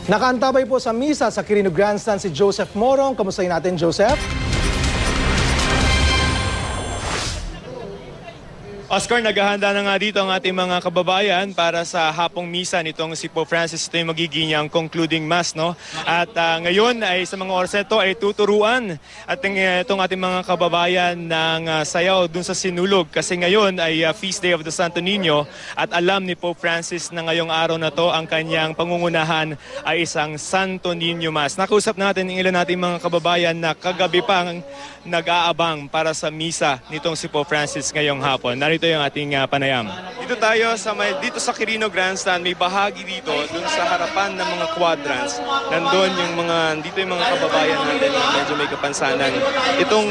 Nakaantabay po sa misa sa Quirino Grandstand si Joseph Morong. Kamustahin natin, Joseph? Oscar, naghahanda na nga dito ang ating mga kababayan para sa hapong misa nitong si Pope Francis. Ito yung magiging ang concluding mass, no? At ngayon ay sa mga oras ito ay tuturuan at itong ating mga kababayan ng sayaw dun sa sinulog. Kasi ngayon ay Feast Day of the Santo Niño at alam ni Pope Francis na ngayong araw na to ang kanyang pangungunahan ay isang Santo Niño Mass. Nakausap natin ang ilan nating mga kababayan na kagabi pang nag-aabang para sa misa nitong si Pope Francis ngayong hapon. Narito yung ating panayam. Dito tayo dito sa Quirino Grandstand, may bahagi dito dun sa harapan ng mga quadrants. Nandun dito yung mga kababayan natin na medyo may kapansanan. Itong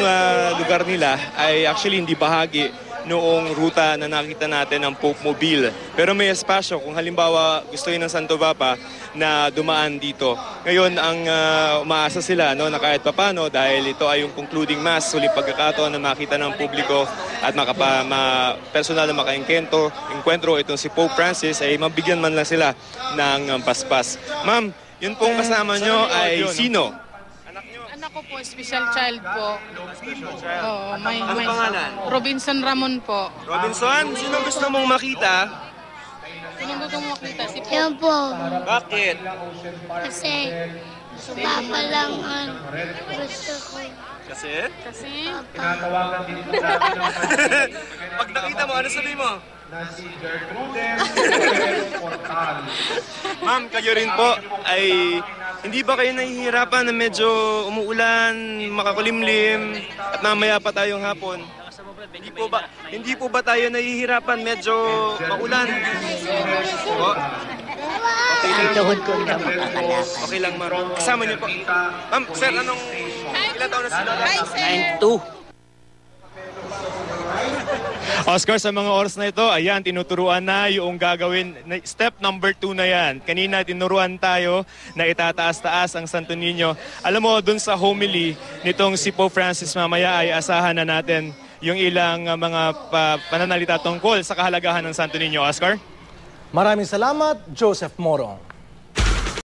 lugar nila ay actually hindi bahagi noong ruta na nakita natin ng Pope Mobile. Pero may espasyo kung halimbawa gusto yun ng Santo Papa na dumaan dito. Ngayon, ang umaasa sila na kahit papano dahil ito ay yung concluding mass, suling pagkakataon na makita ng publiko at personal na maka-enkwentro itong si Pope Francis ay mabigyan man lang sila ng paspas. Ma'am, yun pong kasama nyo ay sino? Anak ko po, special child po. Special child? Oo, Ano pangalan? Robinson Ramon po. Robinson, sino gusto mong makita? Sino gusto mo makita? Si po. Yan po. Bakit? Kasi sa Papa lang ang gusto ko. Kasi? Kasi, Pag nakita mo, ano sabi mo? Ma'am, kayo rin po ay hindi ba kayo nahihirapan na medyo umuulan, makakulimlim at mamaya pa tayong hapon? Hindi po ba tayo nahihirapan medyo maulan? Oh. Ang tuhod ko na makakalakad. Okay lang, ma'am. Kasama niyo po. Ma'am, sir, ilan taon na sila? 9-2. Oscar, sa mga oras na ito, ayan, tinuturuan na yung gagawin. Step number 2 na yan. Kanina, tinuruan tayo na itataas-taas ang Santo Niño. Alam mo, dun sa homily nitong si Pope Francis mamaya ay asahan na natin yung ilang mga pananalita tungkol sa kahalagahan ng Santo Niño. Oscar? Maraming salamat, Joseph Morong.